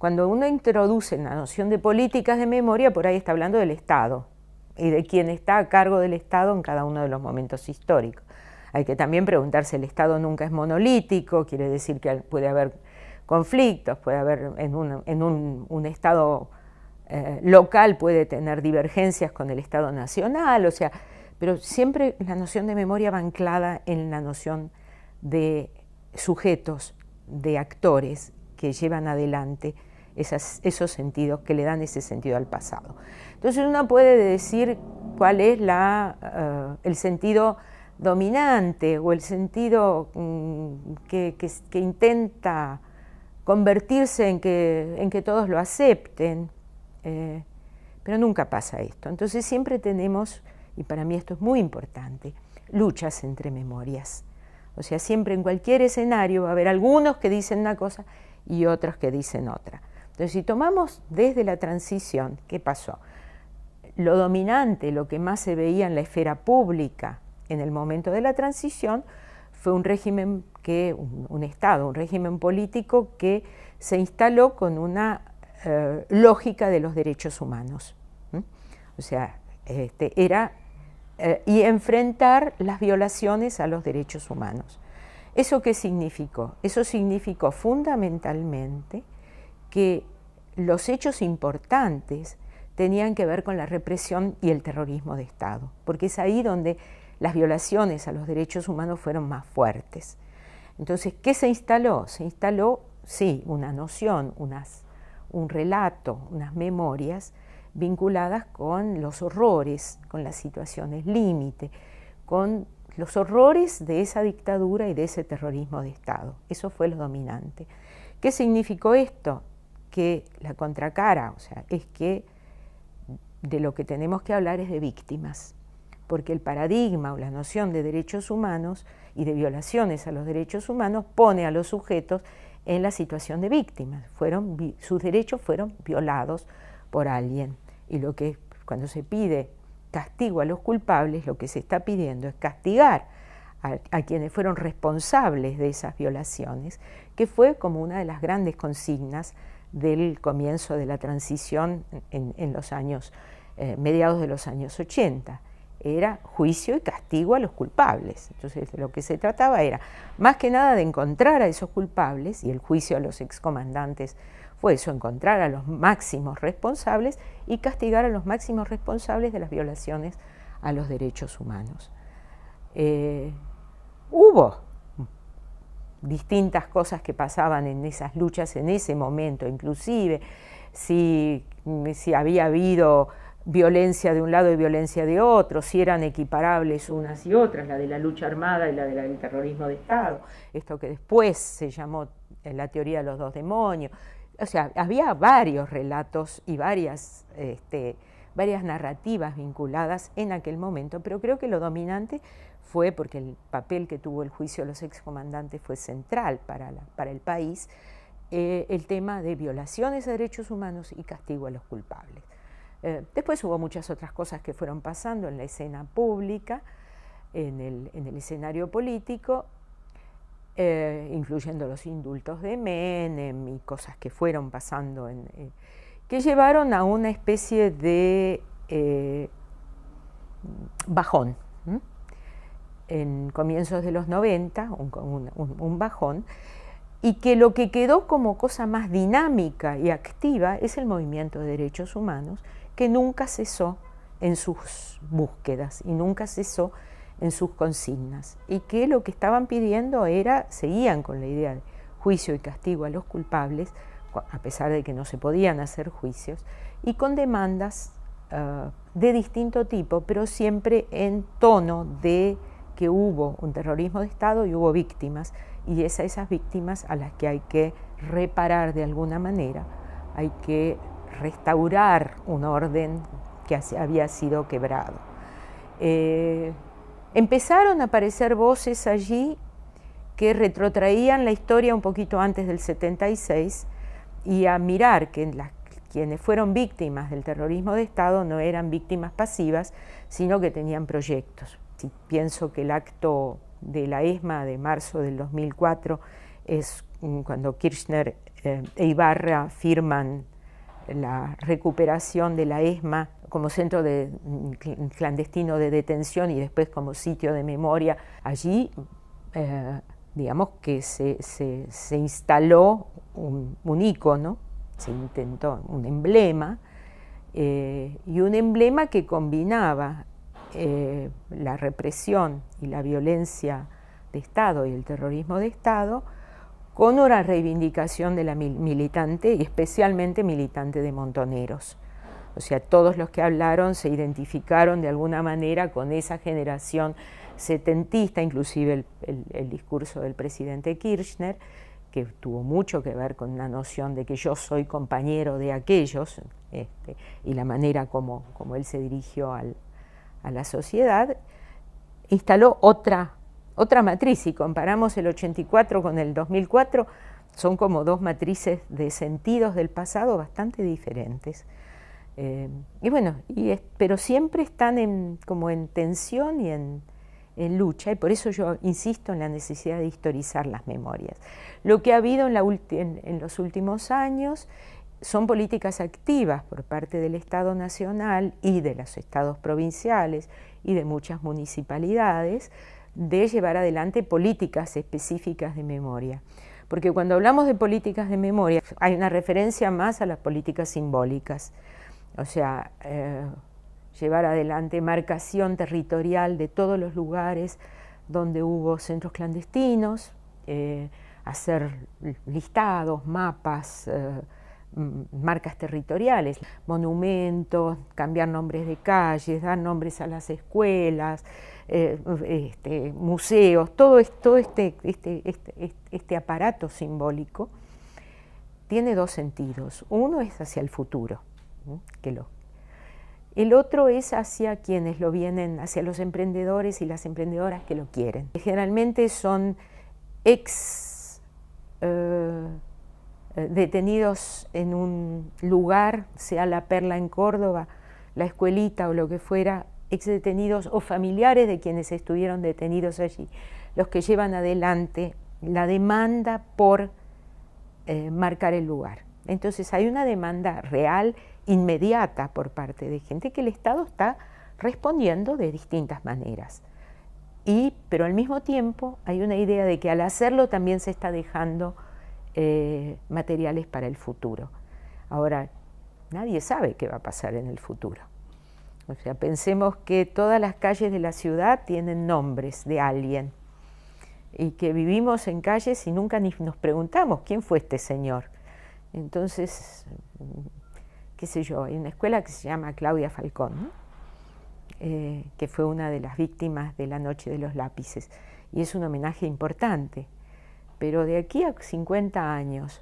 cuando uno introduce la noción de políticas de memoria, por ahí está hablando del Estado y de quién está a cargo del Estado en cada uno de los momentos históricos. Hay que también preguntarse, el Estado nunca es monolítico, quiere decir que puede haber conflictos, puede haber en un Estado local puede tener divergencias con el Estado nacional, o sea, pero siempre la noción de memoria va anclada en la noción de sujetos, de actores que llevan adelante esos sentidos, que le dan ese sentido al pasado. Entonces uno puede decir cuál es el sentido dominante o el sentido que intenta convertirse en que todos lo acepten, pero nunca pasa esto. Entonces siempre tenemos, y para mí esto es muy importante, luchas entre memorias. O sea, siempre en cualquier escenario va a haber algunos que dicen una cosa y otros que dicen otra. Entonces, si tomamos desde la transición, ¿qué pasó? Lo dominante, lo que más se veía en la esfera pública en el momento de la transición, fue un régimen un Estado, un régimen político que se instaló con una lógica de los derechos humanos. O sea, y enfrentar las violaciones a los derechos humanos. ¿Eso qué significó? Eso significó fundamentalmente que los hechos importantes tenían que ver con la represión y el terrorismo de Estado, porque es ahí donde las violaciones a los derechos humanos fueron más fuertes. Entonces, ¿qué se instaló? Se instaló, sí, una noción, un relato, unas memorias vinculadas con los horrores, con las situaciones límite, con los horrores de esa dictadura y de ese terrorismo de Estado. Eso fue lo dominante. ¿Qué significó esto? Que la contracara, o sea, es que de lo que tenemos que hablar es de víctimas, porque el paradigma o la noción de derechos humanos y de violaciones a los derechos humanos pone a los sujetos en la situación de víctimas. Sus derechos fueron violados por alguien. Y cuando se pide castigo a los culpables, lo que se está pidiendo es castigar a quienes fueron responsables de esas violaciones, que fue como una de las grandes consignas del comienzo de la transición en los años, mediados de los años 80. Era juicio y castigo a los culpables. Entonces, lo que se trataba era, más que nada, de encontrar a esos culpables, y el juicio a los excomandantes fue eso, encontrar a los máximos responsables y castigar a los máximos responsables de las violaciones a los derechos humanos. Hubo distintas cosas que pasaban en esas luchas en ese momento, inclusive si había habido violencia de un lado y violencia de otro, si eran equiparables unas y otras, la de la lucha armada y la del terrorismo de Estado, esto que después se llamó la teoría de los dos demonios. O sea, había varios relatos y varias narrativas vinculadas en aquel momento, pero creo que lo dominante fue, porque el papel que tuvo el juicio de los excomandantes fue central para el país, el tema de violaciones a derechos humanos y castigo a los culpables. Después hubo muchas otras cosas que fueron pasando en la escena pública, en el escenario político, incluyendo los indultos de Menem y cosas que fueron pasando, que llevaron a una especie de bajón. En comienzos de los 90, un bajón, y que lo que quedó como cosa más dinámica y activa es el movimiento de derechos humanos, que nunca cesó en sus búsquedas y nunca cesó en sus consignas, y que lo que estaban pidiendo seguían con la idea de juicio y castigo a los culpables, a pesar de que no se podían hacer juicios, y con demandas de distinto tipo, pero siempre en tono de que hubo un terrorismo de Estado y hubo víctimas, y esas víctimas a las que hay que reparar de alguna manera, hay que restaurar un orden que había sido quebrado. Empezaron a aparecer voces allí que retrotraían la historia un poquito antes del 76 y a mirar que quienes fueron víctimas del terrorismo de Estado no eran víctimas pasivas, sino que tenían proyectos. Pienso que el acto de la ESMA de marzo del 2004 es cuando Kirchner e Ibarra firman la recuperación de la ESMA como centro clandestino de detención y después como sitio de memoria, allí digamos que se instaló un ícono, se intentó un emblema, y un emblema que combinaba la represión y la violencia de Estado y el terrorismo de Estado con una reivindicación de la militante y especialmente militante de Montoneros. O sea, todos los que hablaron se identificaron de alguna manera con esa generación setentista, inclusive el discurso del presidente Kirchner, que tuvo mucho que ver con una noción de que yo soy compañero de aquellos, y la manera como él se dirigió a la sociedad, instaló otra matriz. Si comparamos el 84 con el 2004, son como dos matrices de sentidos del pasado bastante diferentes. Y bueno, pero siempre están como en tensión y en lucha, y por eso yo insisto en la necesidad de historizar las memorias. Lo que ha habido en los últimos años son políticas activas por parte del Estado Nacional y de los estados provinciales y de muchas municipalidades de llevar adelante políticas específicas de memoria. Porque cuando hablamos de políticas de memoria hay una referencia más a las políticas simbólicas, o sea, llevar adelante marcación territorial de todos los lugares donde hubo centros clandestinos, hacer listados, mapas, marcas territoriales, monumentos, cambiar nombres de calles, dar nombres a las escuelas, museos, todo este aparato simbólico tiene dos sentidos. Uno es hacia el futuro, el otro es hacia quienes lo vienen, hacia los emprendedores y las emprendedoras que lo quieren. Generalmente son detenidos en un lugar, sea La Perla en Córdoba, la Escuelita o lo que fuera, exdetenidos o familiares de quienes estuvieron detenidos allí, los que llevan adelante la demanda por marcar el lugar. Entonces hay una demanda real, inmediata por parte de gente que el Estado está respondiendo de distintas maneras. Pero al mismo tiempo hay una idea de que al hacerlo también se está dejando materiales para el futuro. Ahora, nadie sabe qué va a pasar en el futuro. O sea, pensemos que todas las calles de la ciudad tienen nombres de alguien y que vivimos en calles y nunca ni nos preguntamos quién fue este señor. Entonces, qué sé yo, hay una escuela que se llama Claudia Falcón, ¿no? Que fue una de las víctimas de la Noche de los Lápices, y es un homenaje importante. Pero de aquí a 50 años,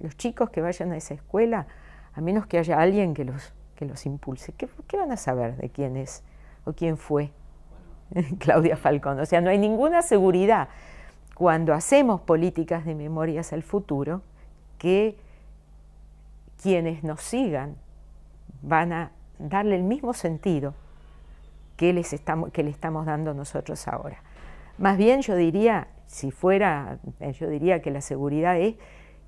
los chicos que vayan a esa escuela, a menos que haya alguien que los impulse, ¿qué van a saber de quién es o quién fue Claudia Falcón? O sea, no hay ninguna seguridad cuando hacemos políticas de memorias al futuro que quienes nos sigan van a darle el mismo sentido que le estamos dando nosotros ahora. Más bien yo diría que la seguridad es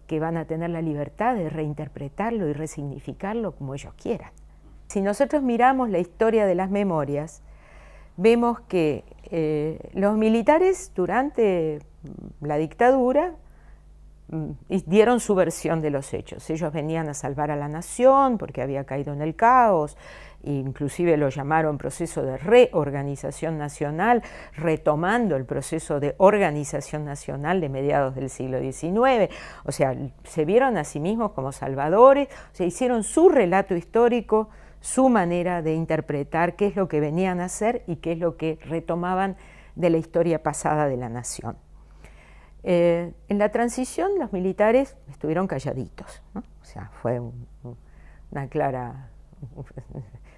que van a tener la libertad de reinterpretarlo y resignificarlo como ellos quieran. Si nosotros miramos la historia de las memorias, vemos que los militares durante la dictadura dieron su versión de los hechos. Ellos venían a salvar a la nación porque había caído en el caos, inclusive lo llamaron proceso de reorganización nacional, retomando el proceso de organización nacional de mediados del siglo XIX. O sea, se vieron a sí mismos como salvadores, o sea, hicieron su relato histórico, su manera de interpretar qué es lo que venían a hacer y qué es lo que retomaban de la historia pasada de la nación. En la transición los militares estuvieron calladitos, ¿no? O sea, fue una clara,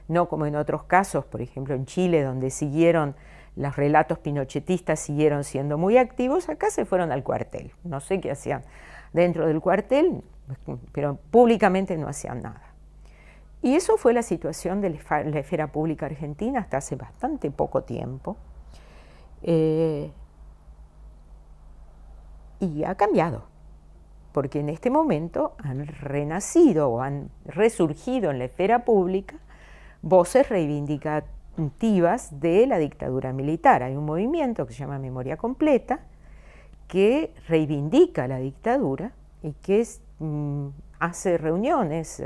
no como en otros casos, por ejemplo en Chile, donde los relatos pinochetistas siguieron siendo muy activos, acá se fueron al cuartel. No sé qué hacían dentro del cuartel, pero públicamente no hacían nada. Y eso fue la situación de la esfera pública argentina hasta hace bastante poco tiempo. Y ha cambiado. porque en este momento han renacido o han resurgido en la esfera pública voces reivindicativas de la dictadura militar. Hay un movimiento que se llama Memoria Completa, que reivindica la dictadura y que hace reuniones,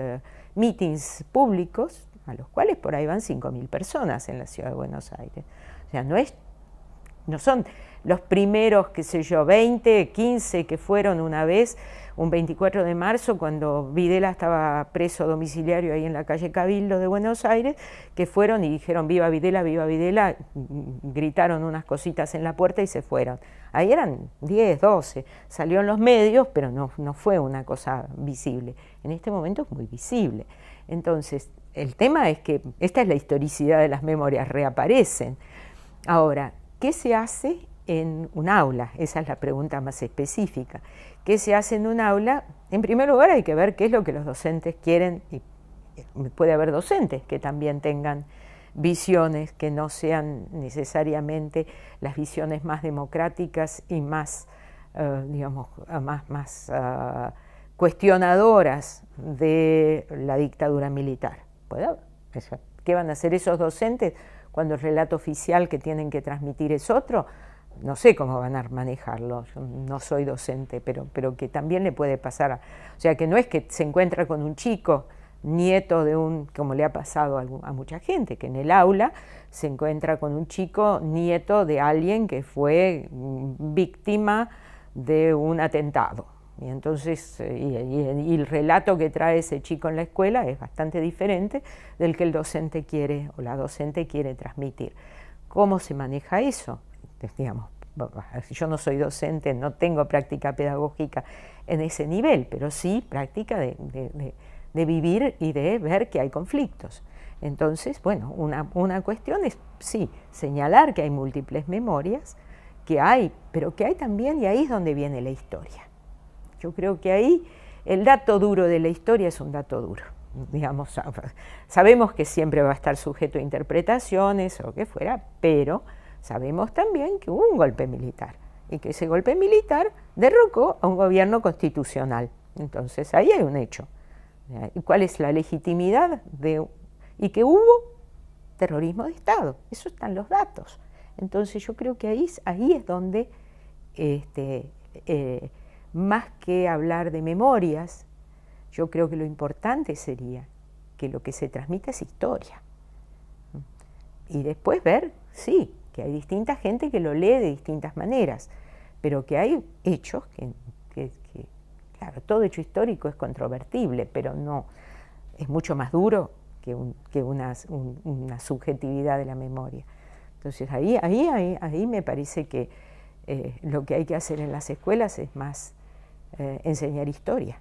meetings públicos, a los cuales por ahí van 5.000 personas en la ciudad de Buenos Aires. O sea, no son los primeros, qué sé yo, 20, 15 que fueron una vez, un 24 de marzo, cuando Videla estaba preso domiciliario ahí en la calle Cabildo de Buenos Aires, que fueron y dijeron viva Videla, gritaron unas cositas en la puerta y se fueron. Ahí eran 10, 12, salió en los medios, pero no fue una cosa visible. En este momento es muy visible. Entonces, el tema es que esta es la historicidad de las memorias, reaparecen. Ahora, ¿qué se hace en un aula? Esa es la pregunta más específica. ¿Qué se hace en un aula? En primer lugar hay que ver qué es lo que los docentes quieren, y puede haber docentes que también tengan visiones que no sean necesariamente las visiones más democráticas y más, digamos, más cuestionadoras de la dictadura militar. ¿Puede haber? ¿Qué van a hacer esos docentes cuando el relato oficial que tienen que transmitir es otro? No sé cómo van a manejarlo, yo no soy docente, pero que también le puede pasar. O sea, que no es que se encuentra con un chico nieto de como le ha pasado a mucha gente, que en el aula se encuentra con un chico nieto de alguien que fue víctima de un atentado. Y entonces, y el relato que trae ese chico en la escuela es bastante diferente del que el docente quiere o la docente quiere transmitir. ¿Cómo se maneja eso? Digamos, yo no soy docente, no tengo práctica pedagógica en ese nivel, pero sí práctica de vivir y de ver que hay conflictos. Entonces, bueno, una cuestión es, sí, señalar que hay múltiples memorias, pero que hay también, y ahí es donde viene la historia. Yo creo que ahí el dato duro de la historia es un dato duro. Digamos, sabemos que siempre va a estar sujeto a interpretaciones o lo que fuera, pero sabemos también que hubo un golpe militar y que ese golpe militar derrocó a un gobierno constitucional. Entonces ahí hay un hecho. ¿Y cuál es la legitimidad y que hubo terrorismo de Estado? Eso están los datos. Entonces yo creo que ahí es donde más que hablar de memorias, yo creo que lo importante sería que lo que se transmite es historia. Y después ver, sí, que hay distinta gente que lo lee de distintas maneras, pero que hay hechos que claro, todo hecho histórico es controvertible, pero no, es mucho más duro que una subjetividad de la memoria. Entonces ahí me parece que lo que hay que hacer en las escuelas es más enseñar historia.